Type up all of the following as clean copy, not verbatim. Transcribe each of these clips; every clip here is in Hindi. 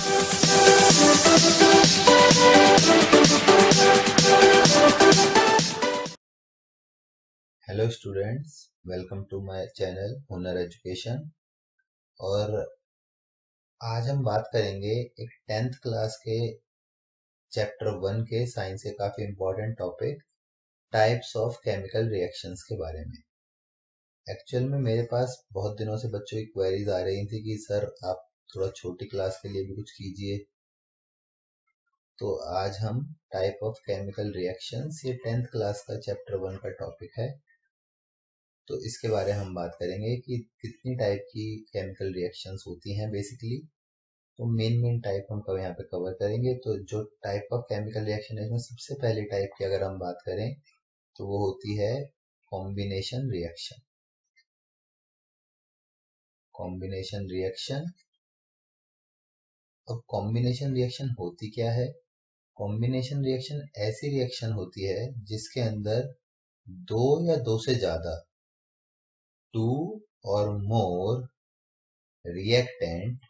Hello students, welcome to my channel Hunar education. और आज हम बात करेंगे एक 10th क्लास के चैप्टर 1 के साइंस के काफ़ी important topic types of chemical reactions के बारे में। एक्चुअल में मेरे पास बहुत दिनों से बच्चों की क्वेरीज आ रही थी कि सर आप थोड़ा छोटी क्लास के लिए भी कुछ कीजिए। तो आज हम टाइप ऑफ केमिकल रिएक्शंस, ये 10th क्लास का चैप्टर 1 का टॉपिक है। तो इसके बारे में हम बात करेंगे कि कितनी टाइप की केमिकल रिएक्शंस होती हैं बेसिकली। तो मेन टाइप हम यहाँ पे कवर करेंगे। तो जो टाइप ऑफ केमिकल रिएक्शन है, इसमें सबसे पहले टाइप की अगर हम बात करें तो वो होती है कॉम्बिनेशन रिएक्शन। Combination reaction. अब कॉम्बिनेशन रिएक्शन होती क्या है? कॉम्बिनेशन रिएक्शन ऐसी रिएक्शन होती है जिसके अंदर दो या दो से ज्यादा, टू और मोर रिएक्टेंट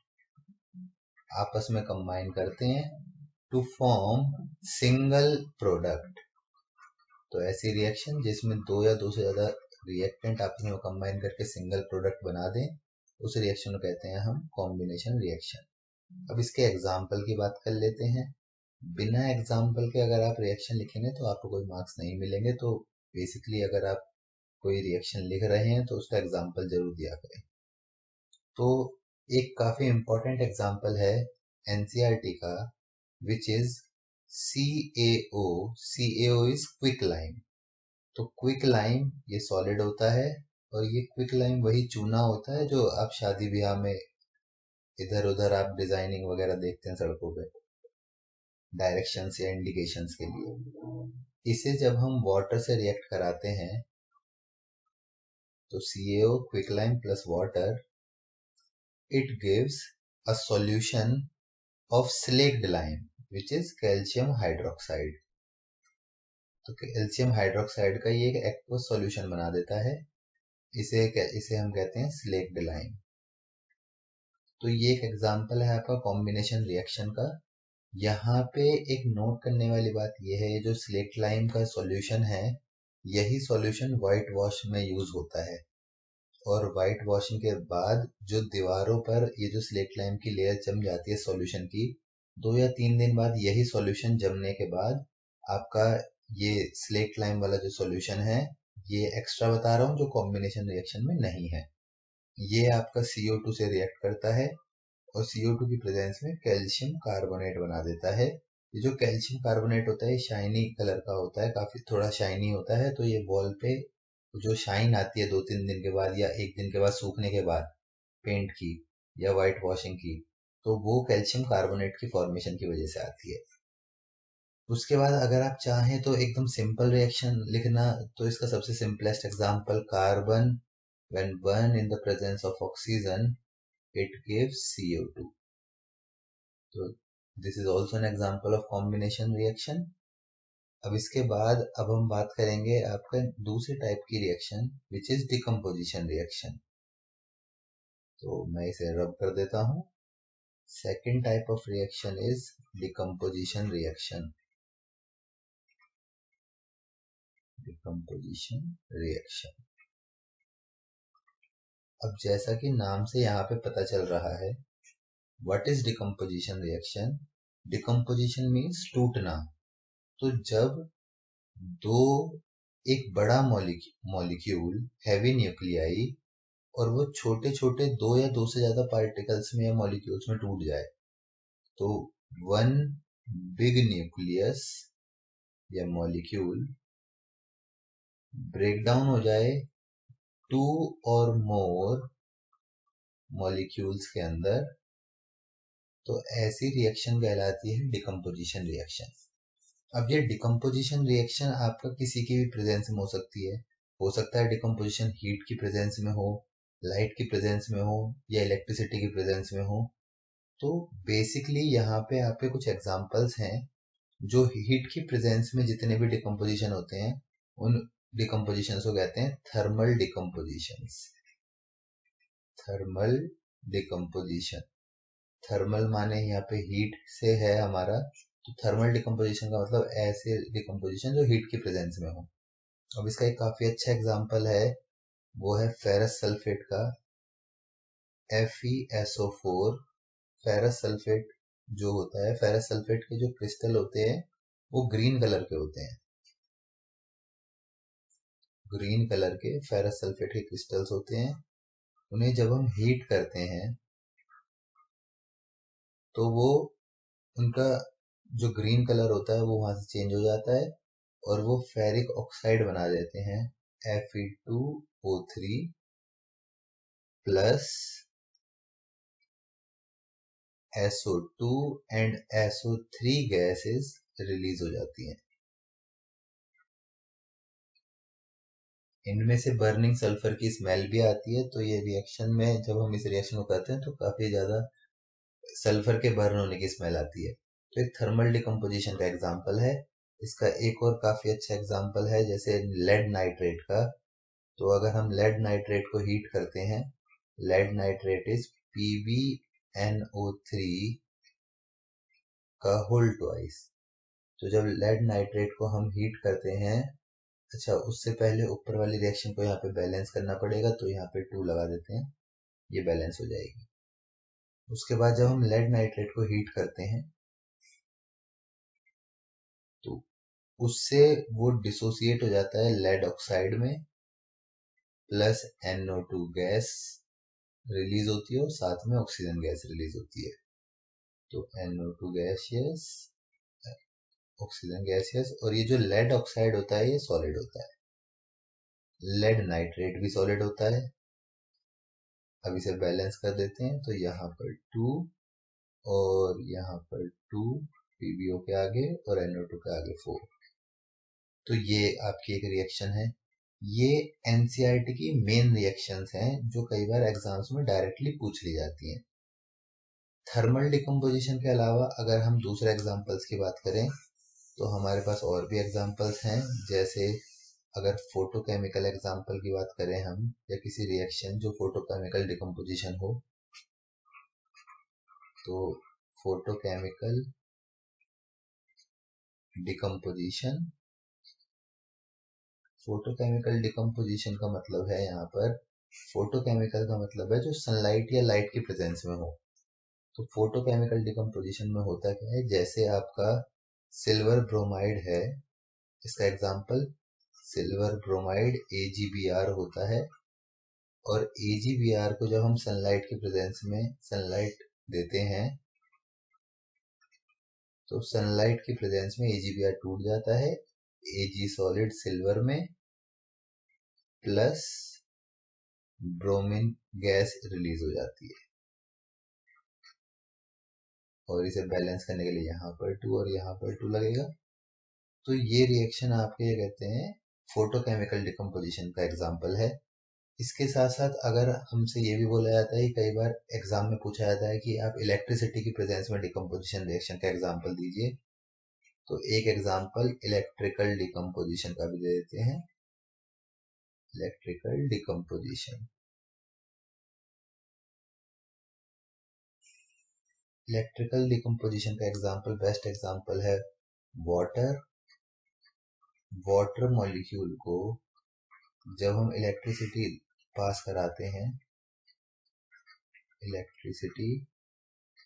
आपस में कंबाइन करते हैं टू फॉर्म सिंगल प्रोडक्ट। तो ऐसी रिएक्शन जिसमें दो या दो से ज्यादा रिएक्टेंट आपस में कंबाइन करके सिंगल प्रोडक्ट बना दें, उस रिएक्शन को कहते हैं हम कॉम्बिनेशन रिएक्शन। अब इसके एग्जाम्पल की बात कर लेते हैं। बिना एग्जाम्पल के अगर आप रिएक्शन लिखेंगे तो आपको कोई मार्क्स नहीं मिलेंगे। तो बेसिकली अगर आप कोई रिएक्शन लिख रहे हैं तो उसका एग्जाम्पल जरूर दिया करें। तो एक काफी इंपॉर्टेंट एग्जाम्पल है एनसीईआरटी का, which is CaO। CaO is quick lime. तो क्विक लाइम ये सॉलिड होता है और ये क्विक लाइम वही चूना होता है जो आप शादी ब्याह में इधर उधर आप डिजाइनिंग वगैरह देखते हैं सड़कों पे, डायरेक्शंस या इंडिकेशंस के लिए। इसे जब हम वाटर से रिएक्ट कराते हैं तो CaO quick lime plus water, it gives a solution of slaked lime which is calcium hydroxide। तो कैल्शियम हाइड्रोक्साइड का ये एक एक्वस सॉल्यूशन बना देता है। इसे हम कहते हैं स्लेक्ड लाइम। तो ये एक एग्जांपल है आपका कॉम्बिनेशन रिएक्शन का। यहाँ पे एक नोट करने वाली बात ये है, जो स्लेक्ड लाइम का सॉल्यूशन है यही सॉल्यूशन व्हाइट वॉश में यूज होता है। और व्हाइट वॉशिंग के बाद जो दीवारों पर ये जो स्लेक्ट लाइम की लेयर जम जाती है सॉल्यूशन की, 2 या 3 दिन बाद यही सॉल्यूशन जमने के बाद आपका ये स्लेक्ट लाइम वाला जो सॉल्यूशन है, ये एक्स्ट्रा बता रहा हूँ जो कॉम्बिनेशन रिएक्शन में नहीं है, ये आपका CO2 से रिएक्ट करता है और CO2 की प्रेजेंस में कैल्शियम कार्बोनेट बना देता है। ये जो कैल्शियम कार्बोनेट होता है शाइनी कलर का होता है, काफी थोड़ा शाइनी होता है। तो ये वॉल पे जो शाइन आती है 2-3 दिन के बाद या एक दिन के बाद सूखने के बाद पेंट की या व्हाइट वॉशिंग की, तो वो कैल्शियम कार्बोनेट की फॉर्मेशन की वजह से आती है। उसके बाद अगर आप चाहें तो एकदम सिंपल रिएक्शन लिखना, तो इसका सबसे simplest example carbon when burn in the presence of oxygen it gives CO2। तो this is also an example of combination reaction. अब इसके बाद अब हम बात करेंगे आपका दूसरे टाइप की reaction which is decomposition reaction. तो मैं इसे रब कर देता हूं। Second type of reaction is decomposition reaction. Decomposition reaction. अब जैसा कि नाम से यहाँ पे पता चल रहा है, what is decomposition reaction? Decomposition means टूटना। तो जब दो एक बड़ा मॉलिक्यूल हैवी न्यूक्लियाई और वो छोटे छोटे दो या दो से ज्यादा पार्टिकल्स में या मॉलिक्यूल्स में टूट जाए, तो वन बिग न्यूक्लियस या मॉलिक्यूल ब्रेक डाउन हो जाए टू और मोर मॉलिक्यूल्स के अंदर, तो ऐसी रिएक्शन कहलाती है डिकम्पोजिशन रिएक्शन। अब ये डिकम्पोजिशन रिएक्शन आपका किसी की भी प्रेजेंस में हो सकती है। हो सकता है डिकम्पोजिशन हीट की प्रेजेंस में हो, लाइट की प्रेजेंस में हो या इलेक्ट्रिसिटी की प्रेजेंस में हो। तो बेसिकली यहाँ पे आपके कुछ एग्जांपल्स हैं जो हीट की प्रेजेंस में जितने भी डिकम्पोजिशन होते हैं उन डिकम्पोजिशन को कहते हैं thermal decomposition. Thermal decomposition. Thermal माने यहाँ पे हीट से है हमारा, तो थर्मल डिकम्पोजिशन का मतलब ऐसे डिकम्पोजिशन जो हीट की प्रेजेंस में हो। अब इसका एक काफी अच्छा एग्जांपल है, वो है फेरस सल्फेट का, FeSO4। फेरस सल्फेट जो होता है, फेरस सल्फेट के जो क्रिस्टल होते हैं वो ग्रीन कलर के होते हैं। ग्रीन कलर के फेरस सल्फेट के क्रिस्टल्स होते हैं। उन्हें जब हम हीट करते हैं तो वो, उनका जो ग्रीन कलर होता है वो वहां से चेंज हो जाता है और वो फेरिक ऑक्साइड बना देते हैं, Fe2O3 plus SO2 and SO3 gases release हो जाती हैं। इनमें से बर्निंग सल्फर की स्मेल भी आती है, तो ये रिएक्शन में जब हम इस रिएक्शन को करते हैं तो काफी ज्यादा सल्फर के बर्न होने की स्मेल आती है। तो एक थर्मल डिकम्पोजिशन का एग्जांपल है। इसका एक और काफी अच्छा एग्जांपल है जैसे लेड नाइट्रेट का। तो अगर हम लेड नाइट्रेट को हीट करते हैं, लेड नाइट्रेट इज PbNO3 का होल ट्वाइस। तो जब लेड नाइट्रेट को हम हीट करते हैं, अच्छा उससे पहले ऊपर वाली रिएक्शन को यहाँ पे बैलेंस करना पड़ेगा, तो यहाँ पे 2 लगा देते हैं, ये बैलेंस हो जाएगी। उसके बाद जब हम लेड नाइट्रेट को हीट करते हैं तो उससे वो डिसोसिएट हो जाता है लेड ऑक्साइड में, प्लस NO2 गैस रिलीज होती है और साथ में ऑक्सीजन गैस रिलीज होती है। तो NO2 गैसियस, ऑक्सीजन गैसियस, और ये जो लेड ऑक्साइड होता है ये सॉलिड होता है। लेड नाइट्रेट भी सॉलिड होता है। अब इसे बैलेंस कर देते हैं, तो यहाँ पर 2 और यहाँ पर 2 PbO के आगे और NO2 के आगे 4। तो ये आपकी एक रिएक्शन है। ये एनसीईआरटी की मेन रिएक्शंस हैं जो कई बार एग्जाम्स में डायरेक्टली पूछ ली जाती हैं। थर्मल डिकम्पोजिशन के अलावा अगर हम दूसरे एग्जाम्पल्स की बात करें तो हमारे पास और भी एग्जाम्पल्स हैं। जैसे अगर फोटोकेमिकल एग्जाम्पल की बात करें हम, या किसी रिएक्शन जो फोटोकेमिकल डिकम्पोजिशन हो, तो फोटोकेमिकल डिकम्पोजिशन, फोटोकेमिकल डिकम्पोजिशन का मतलब है यहाँ पर, फोटोकेमिकल का मतलब है जो सनलाइट या लाइट की प्रेजेंस में हो। तो फोटोकेमिकल डिकम्पोजिशन में होता क्या है, जैसे आपका सिल्वर ब्रोमाइड है, इसका एग्जांपल सिल्वर ब्रोमाइड AgBr होता है। और AgBr को जब हम सनलाइट की प्रेजेंस में सनलाइट देते हैं तो सनलाइट की प्रेजेंस में AgBr टूट जाता है, Ag सॉलिड सिल्वर में प्लस ब्रोमीन गैस रिलीज हो जाती है। और इसे बैलेंस करने के लिए यहाँ पर 2 और यहाँ पर 2 लगेगा। तो ये रिएक्शन आपके ये कहते हैं फोटोकेमिकल डिकम्पोजिशन का एग्जाम्पल है। इसके साथ साथ अगर हमसे ये भी बोला जाता है कि कई बार एग्जाम में पूछा जाता है कि आप इलेक्ट्रिसिटी की प्रेजेंस में डिकम्पोजिशन रिएक्शन का एग्जाम्पल दीजिए, तो एक एग्जाम्पल इलेक्ट्रिकल डिकम्पोजिशन का भी दे देते हैं। इलेक्ट्रिकल डिकम्पोजिशन, इलेक्ट्रिकल डिकम्पोजिशन का एग्जाम्पल, बेस्ट एग्जाम्पल है वाटर। वाटर मॉलिक्यूल को जब हम इलेक्ट्रिसिटी पास कराते हैं, इलेक्ट्रिसिटी,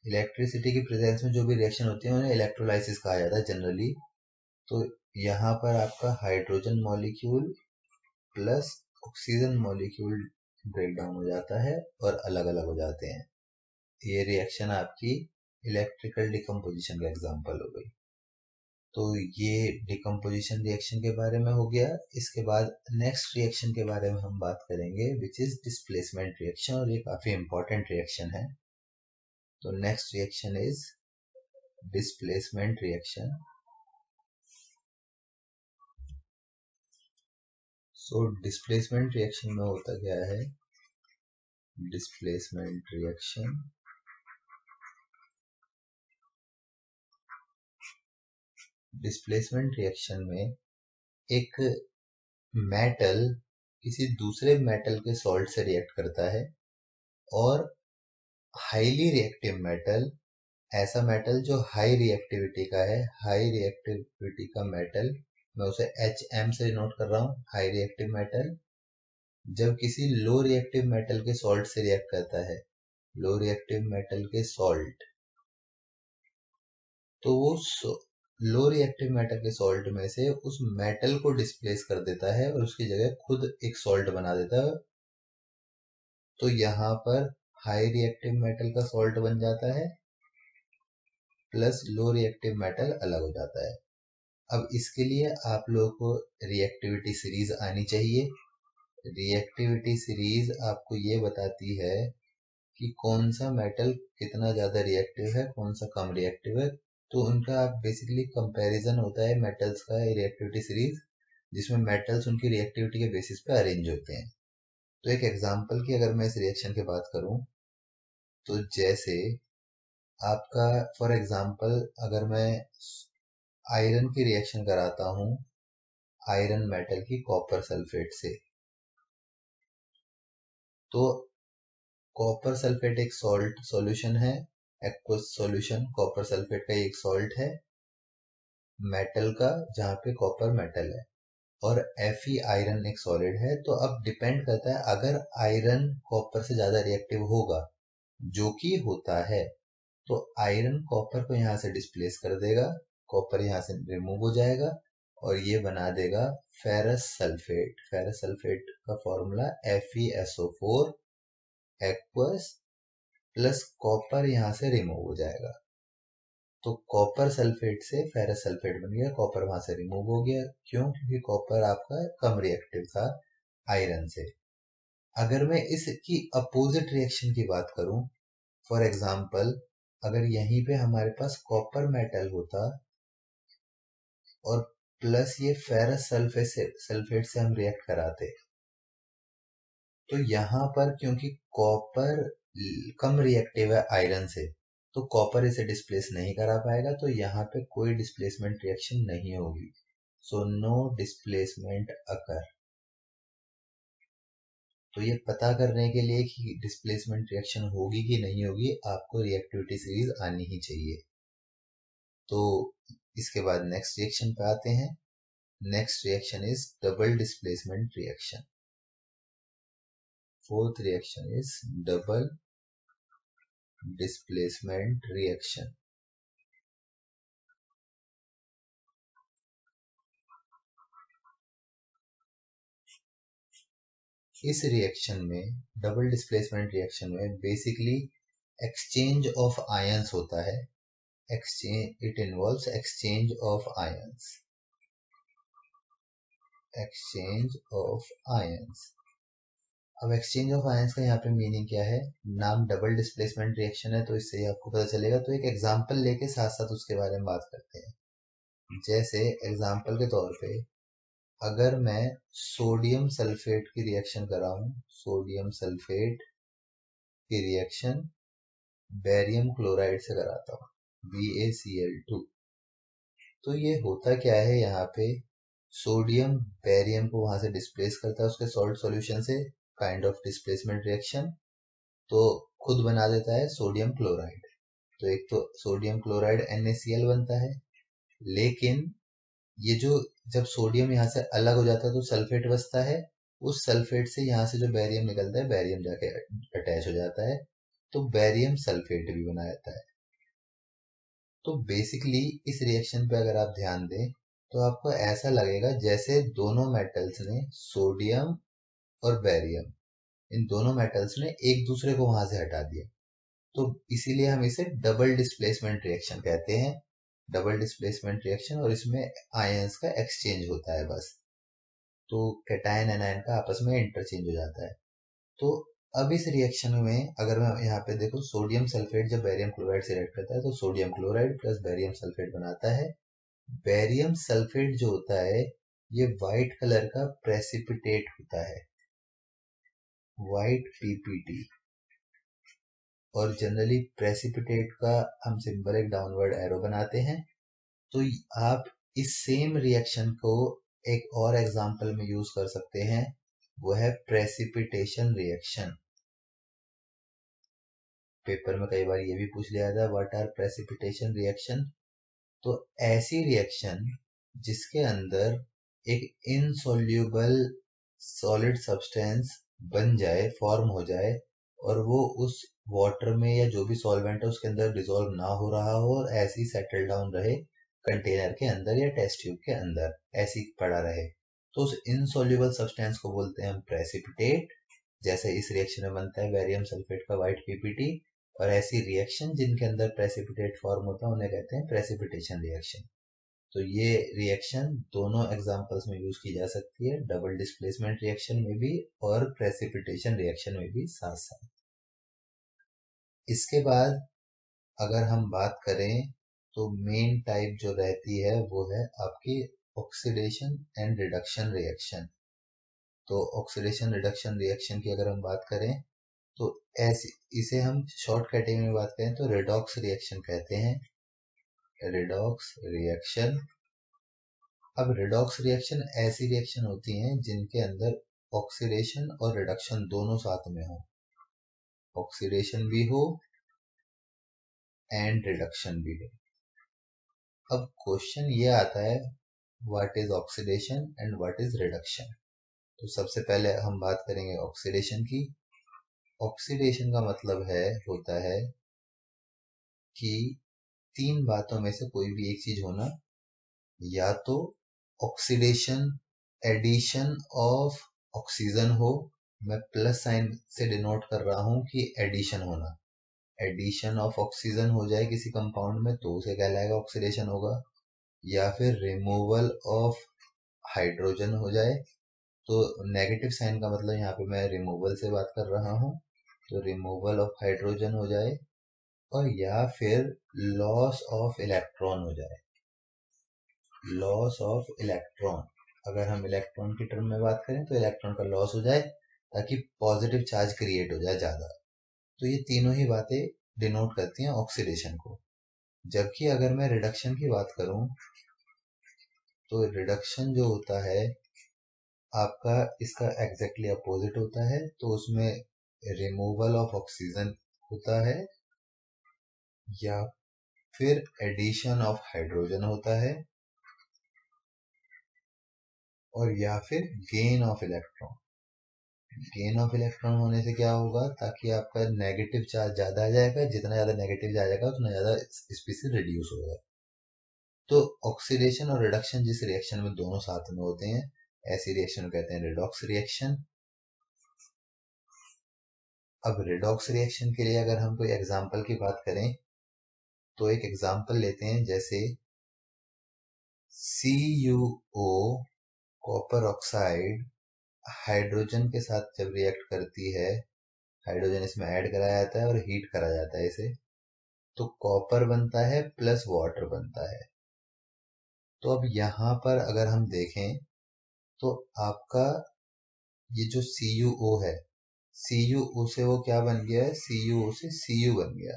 इलेक्ट्रिसिटी की प्रेजेंस में जो भी रिएक्शन होती है उन्हें इलेक्ट्रोलाइसिस कहा जाता है जनरली। तो यहाँ पर आपका hydrogen molecule plus oxygen molecule break down हो जाता है और अलग अलग हो जाते हैं। ये रिएक्शन आपकी इलेक्ट्रिकल डिकम्पोजिशन का एग्जांपल हो गई। तो ये डिकम्पोजिशन रिएक्शन के बारे में हो गया। इसके बाद नेक्स्ट रिएक्शन के बारे में हम बात करेंगे विच इज डिस्प्लेसमेंट रिएक्शन, और ये काफी इंपॉर्टेंट रिएक्शन है। तो next reaction is displacement reaction. So displacement reaction में होता क्या है, डिस्प्लेसमेंट रिएक्शन, डिस्प्लेसमेंट रिएक्शन में एक मेटल किसी दूसरे मेटल के सॉल्ट से रिएक्ट करता है और हाईली रिएक्टिव मेटल, ऐसा मेटल जो हाई रिएक्टिविटी का है, हाई रिएक्टिविटी का मेटल, मैं उसे HM से नोट कर रहा हूँ, हाई रिएक्टिव मेटल जब किसी लो रिएक्टिव मेटल के सॉल्ट से रिएक्ट करता है, लो रिएक्टिव मेटल के सॉल्ट, तो वो लो रिएक्टिव मेटल के सॉल्ट में से उस मेटल को डिस्प्लेस कर देता है और उसकी जगह खुद एक सॉल्ट बना देता है। तो यहाँ पर हाई रिएक्टिव मेटल का सॉल्ट बन जाता है प्लस लो रिएक्टिव मेटल अलग हो जाता है। अब इसके लिए आप लोगों को रिएक्टिविटी सीरीज आनी चाहिए। रिएक्टिविटी सीरीज आपको ये बताती है कि कौन सा मेटल कितना ज्यादा रिएक्टिव है, कौन सा कम रिएक्टिव है। तो उनका आप बेसिकली कंपैरिजन होता है मेटल्स का रिएक्टिविटी सीरीज, जिसमें मेटल्स उनकी रिएक्टिविटी के बेसिस पे अरेंज होते हैं। तो एक एग्जांपल की अगर मैं इस रिएक्शन की बात करूं, तो जैसे आपका फॉर एग्जांपल अगर मैं आयरन की रिएक्शन कराता हूं आयरन मेटल की कॉपर सल्फेट से, तो कॉपर सल्फेट एक सॉल्ट सॉल्यूशन है, एक्वस सॉल्यूशन कॉपर सल्फेट का एक सॉल्ट है मेटल का, जहाँ पे कॉपर मेटल है, और Fe आयरन एक सॉलिड है। तो अब डिपेंड करता है, अगर आयरन कॉपर से ज्यादा रिएक्टिव होगा, जो कि होता है, तो आयरन कॉपर को यहाँ से डिस्प्लेस कर देगा, कॉपर यहाँ से रिमूव हो जाएगा और ये बना देगा फेरस सल्फेट। फेरस सल्फेट का formula FeSO4 aqueous plus copper यहाँ से रिमूव हो जाएगा। तो कॉपर सल्फेट से फेरस सल्फेट बन गया, कॉपर वहां से रिमूव हो गया। क्यों? क्योंकि कॉपर आपका कम रिएक्टिव था आयरन से। अगर मैं इसकी अपोजिट रिएक्शन की बात करूं, फॉर एग्जांपल अगर यहीं पे हमारे पास कॉपर मेटल होता और प्लस ये फेरस सल्फेट से हम रिएक्ट कराते, तो यहाँ पर क्योंकि कॉपर कम रिएक्टिव है आयरन से, तो कॉपर इसे डिस्प्लेस नहीं करा पाएगा, तो यहाँ पे कोई डिस्प्लेसमेंट रिएक्शन नहीं होगी। सो नो डिस्प्लेसमेंट अकर। तो ये पता करने के लिए कि डिस्प्लेसमेंट रिएक्शन होगी कि नहीं होगी, आपको रिएक्टिविटी सीरीज आनी ही चाहिए। तो इसके बाद नेक्स्ट रिएक्शन पे आते हैं। Next reaction is double displacement reaction. Fourth reaction is double displacement reaction. इस रिएक्शन में, डबल डिस्प्लेसमेंट रिएक्शन में बेसिकली एक्सचेंज ऑफ आयंस होता है। It involves exchange of ions, exchange of ions. अब एक्सचेंज ऑफ आयंस का यहाँ पे मीनिंग क्या है? नाम डबल डिस्प्लेसमेंट रिएक्शन है, तो इससे ही आपको पता चलेगा। तो एक एग्जांपल लेके साथ साथ उसके बारे में बात करते हैं। जैसे एग्जांपल के तौर पे अगर मैं सोडियम सल्फेट की रिएक्शन कराऊं, सोडियम सल्फेट की रिएक्शन बेरियम क्लोराइड से कराता हूँ, BaCl2, तो ये होता क्या है, यहाँ पे सोडियम बेरियम को वहां से डिस्प्लेस करता है उसके सॉल्ट सॉल्यूशन से, काइंड ऑफ डिस्प्लेसमेंट रिएक्शन, तो खुद बना देता है सोडियम क्लोराइड। तो एक तो सोडियम क्लोराइड NaCl बनता है, लेकिन ये जो जब सोडियम यहाँ से अलग हो जाता है तो सल्फेट बचता है, उस सल्फेट से यहाँ से जो बैरियम निकलता है, बैरियम जाके अटैच हो जाता है, तो बैरियम सल्फेट भी बना जाता है। तो बेसिकली इस रिएक्शन पे अगर आप ध्यान दें तो आपको ऐसा लगेगा जैसे दोनों मेटल्स ने, सोडियम और बैरियम, इन दोनों मेटल्स ने एक दूसरे को वहां से हटा दिया। तो इसीलिए हम इसे डबल डिस्प्लेसमेंट रिएक्शन कहते हैं। डबल डिस्प्लेसमेंट रिएक्शन, और इसमें आयंस का एक्सचेंज होता है बस। तो कैटायन एनायन का आपस में इंटरचेंज हो जाता है। तो अब इस रिएक्शन में अगर मैं यहाँ पे देखो, सोडियम सल्फेट जब बैरियम क्लोराइड से रिएक्ट करता है तो sodium chloride plus barium sulphate बनाता है। बैरियम सल्फेट जो होता है ये व्हाइट कलर का प्रेसिपिटेट होता है, व्हाइट PPT। और जनरली प्रेसिपिटेट का हम सिंबल एक डाउनवर्ड एरो बनाते हैं। तो आप इस सेम रिएक्शन को एक और एग्जांपल में यूज कर सकते हैं, वो है प्रेसिपिटेशन रिएक्शन। पेपर में कई बार ये भी पूछ लिया था, व्हाट आर प्रेसिपिटेशन रिएक्शन। तो ऐसी रिएक्शन जिसके अंदर एक इनसॉल्युबल सॉलिड सब्सटेंस बन जाए, फॉर्म हो जाए, और वो उस वाटर में या जो भी सॉल्वेंट है उसके अंदर डिसॉल्व ना हो रहा हो और ऐसे ही सेटल डाउन रहे कंटेनर के अंदर या टेस्ट ट्यूब के अंदर, ऐसे ही पड़ा रहे, तो उस इनसॉल्युबल सब्सटेंस को बोलते हैं हम प्रेसिपिटेट। जैसे इस रिएक्शन में बनता है बेरियम सल्फेट का व्हाइट पीपीटी। और ऐसी रिएक्शन जिनके अंदर प्रेसिपिटेट फॉर्म होता है उन्हें कहते हैं प्रेसिपिटेशन रिएक्शन। तो ये रिएक्शन दोनों एग्जांपल्स में यूज की जा सकती है, डबल डिस्प्लेसमेंट रिएक्शन में भी और प्रेसिपिटेशन रिएक्शन में भी साथ साथ। इसके बाद अगर हम बात करें तो मेन टाइप जो रहती है वो है आपकी ऑक्सीडेशन एंड रिडक्शन रिएक्शन। तो ऑक्सीडेशन रिडक्शन रिएक्शन की अगर हम बात करें तो ऐसे इसे हम शॉर्ट कैटेगरी में बात करें तो रेडॉक्स रिएक्शन कहते हैं, रेडॉक्स रिएक्शन। अब रेडॉक्स रिएक्शन ऐसी रिएक्शन होती हैं जिनके अंदर ऑक्सीडेशन और रिडक्शन दोनों साथ में हो, ऑक्सीडेशन भी हो एंड रिडक्शन भी हो। अब क्वेश्चन ये आता है what is oxidation and what is reduction. तो सबसे पहले हम बात करेंगे ऑक्सीडेशन की। ऑक्सीडेशन का मतलब है होता है कि तीन बातों में से कोई भी एक चीज होना, या तो ऑक्सीडेशन एडिशन ऑफ ऑक्सीजन हो, मैं प्लस साइन से डिनोट कर रहा हूं कि एडिशन होना, एडिशन ऑफ ऑक्सीजन हो जाए किसी कंपाउंड में तो उसे कहलाएगा ऑक्सीडेशन होगा, या फिर रिमूवल ऑफ हाइड्रोजन हो जाए। तो नेगेटिव साइन का मतलब यहाँ पे मैं रिमूवल से बात कर रहा हूँ, तो रिमूवल ऑफ हाइड्रोजन हो जाए, और या फिर लॉस ऑफ इलेक्ट्रॉन हो जाए, लॉस ऑफ इलेक्ट्रॉन। अगर हम इलेक्ट्रॉन की टर्म में बात करें तो इलेक्ट्रॉन का लॉस हो जाए ताकि पॉजिटिव चार्ज क्रिएट हो जाए ज्यादा। तो ये तीनों ही बातें डिनोट करती हैं ऑक्सीडेशन को। जबकि अगर मैं रिडक्शन की बात करूं तो रिडक्शन जो होता है आपका इसका एग्जैक्टली अपोजिट होता है। तो उसमें रिमूवल ऑफ ऑक्सीजन होता है, या फिर एडिशन ऑफ हाइड्रोजन होता है, और या फिर gain of electron. Gain of electron होने से क्या होगा, ताकि आपका नेगेटिव चार्ज ज्यादा आ जाएगा, जितना ज्यादा नेगेटिव आ जाएगा उतना ज्यादा स्पीसीज रिड्यूस होगा। तो ऑक्सीडेशन और रिडक्शन जिस रिएक्शन में दोनों साथ में होते हैं ऐसी रिएक्शन को कहते हैं रिडॉक्स रिएक्शन। अब रिडॉक्स रिएक्शन के लिए अगर हम कोई एग्जांपल की बात करें तो एक एग्जांपल लेते हैं, जैसे CuO कॉपर ऑक्साइड हाइड्रोजन के साथ जब रिएक्ट करती है, हाइड्रोजन इसमें ऐड कराया जाता है और हीट करा जाता है इसे, तो कॉपर बनता है प्लस वाटर बनता है। तो अब यहाँ पर अगर हम देखें तो आपका ये जो CuO है, CuO से वो क्या बन गया है, CuO से Cu बन गया।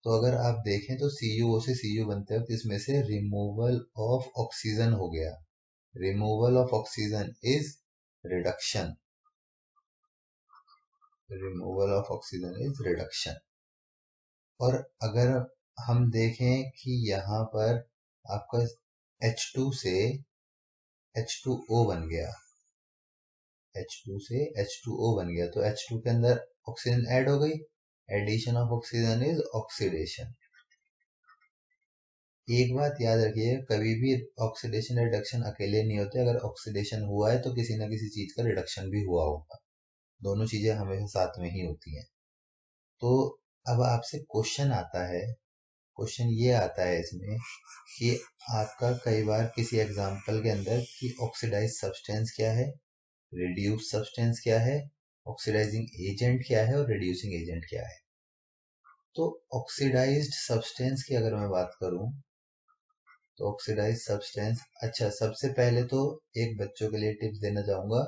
तो अगर आप देखें तो CuO से Cu बनते वक्त इसमें से रिमूवल ऑफ ऑक्सीजन हो गया, removal of oxygen is reduction, removal of oxygen is reduction. और अगर हम देखें कि यहाँ पर आपका H2 से H2O बन गया, H2 से H2O बन गया, तो H2 के अंदर ऑक्सीजन ऐड हो गई, addition of oxygen is oxidation. एक बात याद रखिए, कभी भी ऑक्सीडेशन रिडक्शन अकेले नहीं होते, अगर ऑक्सीडेशन हुआ है तो किसी ना किसी चीज का रिडक्शन भी हुआ होगा, दोनों चीजें हमेशा साथ में ही होती हैं। तो अब आपसे क्वेश्चन आता है, क्वेश्चन ये आता है इसमें कि आपका कई बार किसी एग्जाम्पल के अंदर कि ऑक्सीडाइज सब्सटेंस क्या है, रिड्यूस सब्सटेंस क्या है, ऑक्सीडाइजिंग एजेंट क्या है और रिड्यूसिंग एजेंट क्या है। तो ऑक्सीडाइज्ड सब्सटेंस की अगर मैं बात करूं तो ऑक्सीडाइज सब्सटेंस, अच्छा सबसे पहले तो एक बच्चों के लिए टिप्स देना चाहूंगा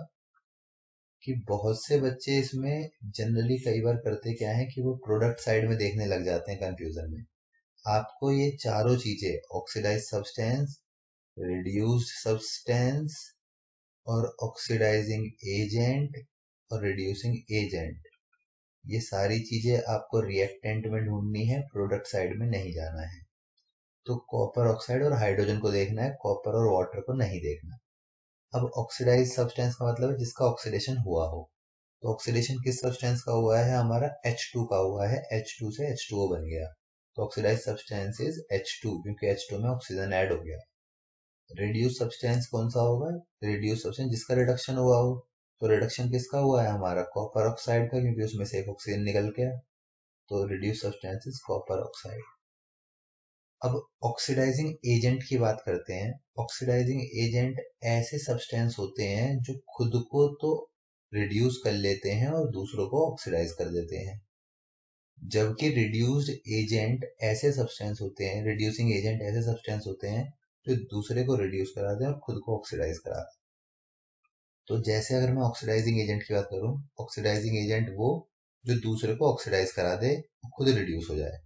कि बहुत से बच्चे इसमें जनरली कई बार करते क्या है कि वो प्रोडक्ट साइड में देखने लग जाते हैं कंफ्यूजन में। आपको ये चारों चीजें ऑक्सीडाइज सब्सटेंस, रिड्यूस्ड सब्सटेंस और ऑक्सीडाइजिंग एजेंट और रिड्यूसिंग एजेंट, ये सारी चीजें आपको रिएक्टेंट में ढूंढनी है, प्रोडक्ट साइड में नहीं जाना है। तो कॉपर ऑक्साइड और हाइड्रोजन को देखना है, कॉपर और वाटर को नहीं देखना। अब ऑक्सीडाइज सब्सटेंस का मतलब है जिसका ऑक्सीडेशन हुआ हो। तो ऑक्सीडेशन किस सब्सटेंस का हुआ है? हमारा H2 का हुआ है, H2 से H2O बन गया। तो ऑक्सीडाइज सब्सटेंस इज H2 क्योंकि H2 में ऑक्सीजन ऐड हो गया। रिड्यूस सब्सटेंस कौन सा होगा? रिड्यूस सब्सटेंस जिसका रिडक्शन हुआ हो। तो रिडक्शन किसका हुआ है? हमारा कॉपर ऑक्साइड का, क्योंकि उसमें से एक ऑक्सीजन निकल गया। तो reduce substance is copper oxide. अब ऑक्सीडाइजिंग एजेंट की बात करते हैं। ऑक्सीडाइजिंग एजेंट ऐसे सब्सटेंस होते हैं जो खुद को तो रिड्यूस कर लेते हैं और दूसरों को ऑक्सीडाइज कर देते हैं। जबकि रिड्यूस्ड एजेंट ऐसे सब्सटेंस होते हैं, रिड्यूसिंग एजेंट ऐसे सब्सटेंस होते हैं जो दूसरे को रिड्यूस कराते हैं और खुद को ऑक्सीडाइज कराते हैं। तो जैसे अगर मैं ऑक्सीडाइजिंग एजेंट की बात करूं, ऑक्सीडाइजिंग एजेंट वो जो दूसरे को ऑक्सीडाइज करा दे, खुद रिड्यूस हो जाए।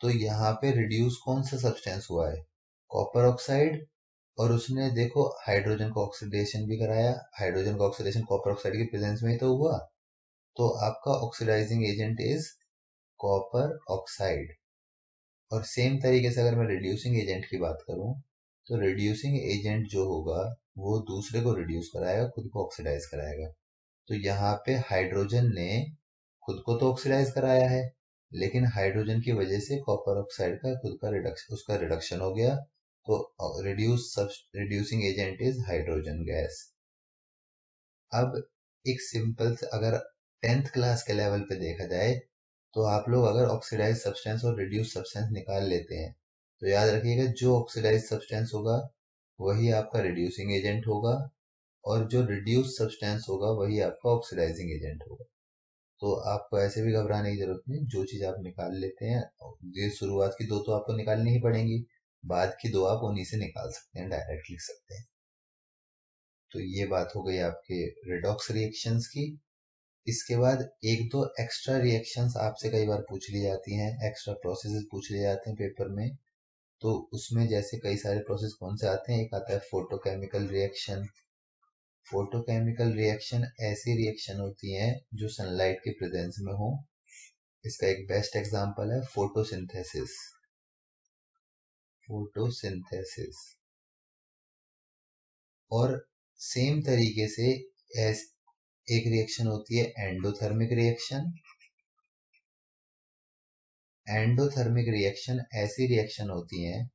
तो यहाँ पे रिड्यूस कौन सा सब्सटेंस हुआ है? Copper oxide. और उसने देखो हाइड्रोजन को ऑक्सीडेशन भी कराया। हाइड्रोजन का ऑक्सीडेशन कॉपर ऑक्साइड की प्रेजेंस में ही तो हुआ। तो आपका oxidizing agent is copper oxide. और सेम तरीके से अगर मैं रिड्यूसिंग एजेंट की बात करूं, तो रिड्यूसिंग एजेंट जो होगा वो दूसरे को रिड्यूस कराएगा, खुद को ऑक्सीडाइज कराएगा। तो यहाँ पे हाइड्रोजन ने खुद को तो ऑक्सीडाइज कराया है, लेकिन हाइड्रोजन की वजह से कॉपर ऑक्साइड का खुद का रिडक्शन, उसका रिडक्शन हो गया। तो reducing agent is hydrogen gas. अब एक सिंपल से अगर 10th क्लास के लेवल पे देखा जाए, तो आप लोग अगर ऑक्सीडाइज सब्सटेंस और रिड्यूस सब्सटेंस निकाल लेते हैं, तो याद रखिएगा जो ऑक्सीडाइज सब्सटेंस होगा वही आपका रिड्यूसिंग एजेंट होगा, और जो रिड्यूस सब्सटेंस होगा वही आपका ऑक्सीडाइजिंग एजेंट होगा। तो आपको ऐसे भी घबराने की जरूरत नहीं, जो चीज आप निकाल लेते हैं, ये शुरुआत की दो तो आपको निकालनी ही पड़ेंगी, बाद की दो आप उन्हीं से निकाल सकते हैं, डायरेक्ट लिख सकते हैं। तो ये बात हो गई आपके रिडॉक्स रिएक्शंस की। इसके बाद एक दो एक्स्ट्रा रिएक्शंस आपसे कई बार पूछ ली जाती हैं, एक्स्ट्रा प्रोसेसेस पूछ लिए जाते हैं पेपर में। तो उसमें जैसे कई सारे प्रोसेस कौन से आते हैं, एक आता है फोटोकेमिकल रिएक्शन। फोटोकेमिकल रिएक्शन ऐसी रिएक्शन होती हैं जो सनलाइट के प्रेजेंस में हो। इसका एक बेस्ट एग्जांपल है फोटोसिंथेसिस। फोटोसिंथेसिस। और सेम तरीके से एक रिएक्शन होती है एंडोथर्मिक रिएक्शन। एंडोथर्मिक रिएक्शन ऐसी रिएक्शन होती हैं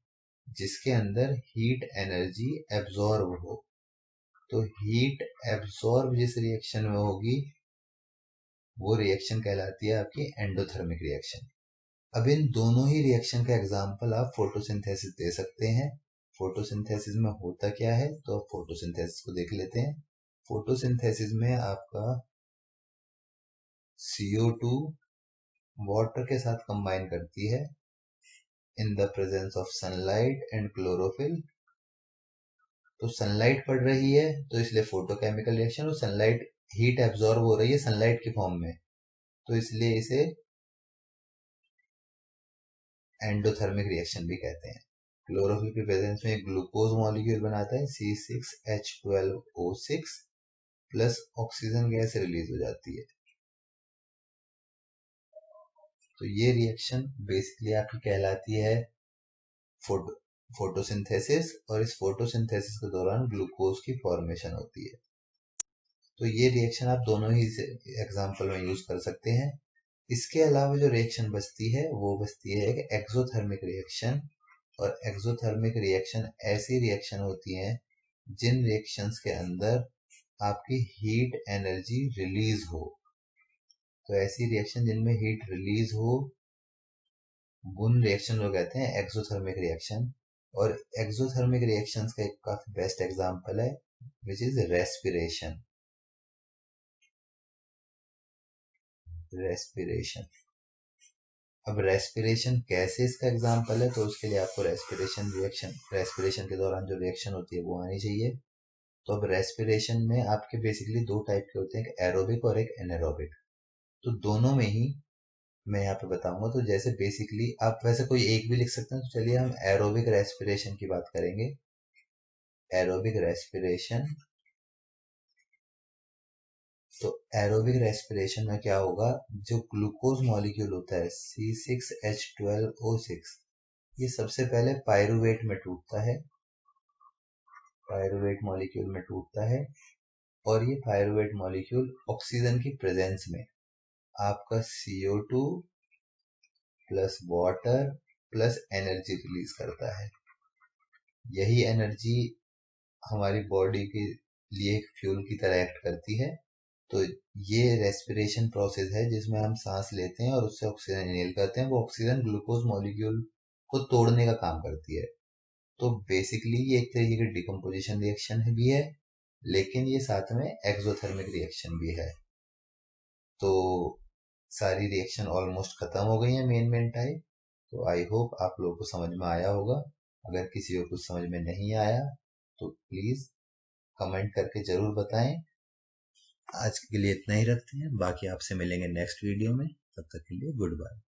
जिसके अंदर हीट एनर्जी एब्जॉर्ब हो। तो हीट एब्जॉर्ब जिस रिएक्शन में होगी वो रिएक्शन कहलाती है आपकी एंडोथर्मिक रिएक्शन। अब इन दोनों ही रिएक्शन का एग्जांपल आप फोटोसिंथेसिस दे सकते हैं। फोटोसिंथेसिस में होता क्या है, तो आप फोटोसिंथेसिस को देख लेते हैं। फोटोसिंथेसिस में आपका CO2 वाटर के साथ कंबाइन करती है in the presence of sunlight and chlorophyll. तो सनलाइट पड़ रही है तो इसलिए फोटोकेमिकल रिएक्शन, और सनलाइट हीट एब्जॉर्ब हो रही है सनलाइट के फॉर्म में, तो इसलिए इसे एंडोथर्मिक रिएक्शन भी कहते हैं। क्लोरोफिल के प्रेजेंस में एक ग्लूकोज मॉलिक्यूल बनाता है C6H12O6 plus oxygen gas release हो जाती है। तो ये रिएक्शन बेसिकली आपकी कहलाती है फोटोसिंथेसिस, और इस फोटोसिंथेसिस के दौरान ग्लूकोज की फॉर्मेशन होती है। तो ये रिएक्शन आप दोनों ही एग्जांपल में यूज कर सकते हैं। इसके अलावा जो रिएक्शन बचती है वो बचती है एक एक्सोथर्मिक रिएक्शन। और एक्सोथर्मिक रिएक्शन ऐसी रिएक्शन होती हैं जिन रिएक्शंस के अंदर आपकी हीट एनर्जी रिलीज हो। तो ऐसी रिएक्शन जिनमें हीट रिलीज हो उन रिएक्शन को कहते हैं एक्सोथर्मिक रिएक्शन। और एक्सोथर्मिक रिएक्शंस का एक काफी बेस्ट एग्जांपल है विच इज रेस्पिरेशन। रेस्पिरेशन। अब रेस्पिरेशन कैसे इसका एग्जांपल है, तो उसके लिए आपको रेस्पिरेशन रिएक्शन, रेस्पिरेशन के दौरान जो रिएक्शन होती है वो आनी चाहिए। तो अब रेस्पिरेशन में आपके बेसिकली दो टाइप के होते हैं, एक एरोबिक और एक एनारोबिक। तो दोनों में ही मैं यहाँ पे बताऊंगा। तो जैसे बेसिकली आप वैसे कोई एक भी लिख सकते हैं, तो चलिए हम एरोबिक रेस्पिरेशन की बात करेंगे। एरोबिक रेस्पिरेशन तो एरोबिक रेस्पिरेशन में क्या होगा, जो ग्लूकोज मॉलिक्यूल होता है C6H12O6, ये सबसे पहले पायरुवेट में टूटता है, पायरुवेट मॉलिक्यूल में टूटता है, और ये पायरुवेट मॉलिक्यूल ऑक्सीजन की प्रेजेंस में आपका CO2 plus water plus energy release करता है। यही एनर्जी हमारी बॉडी के लिए एक फ्यूल की तरह एक्ट करती है। तो ये रेस्पिरेशन प्रोसेस है जिसमें हम सांस लेते हैं और उससे ऑक्सीजन इनहेल करते हैं। वो ऑक्सीजन ग्लूकोज मॉलिक्यूल को तोड़ने का काम करती है। तो बेसिकली ये एक तरीके की डिकम्पोजिशन रिएक्शन भी है, लेकिन ये साथ में एक्सोथर्मिक रिएक्शन भी है। तो सारी रिएक्शन ऑलमोस्ट खत्म हो गई है, मेन टाइप। तो आई होप आप लोगों को समझ में आया होगा। अगर किसी को कुछ समझ में नहीं आया तो प्लीज कमेंट करके जरूर बताएं। आज के लिए इतना ही रखते हैं, बाकी आपसे मिलेंगे नेक्स्ट वीडियो में। तब तक के लिए गुड बाय।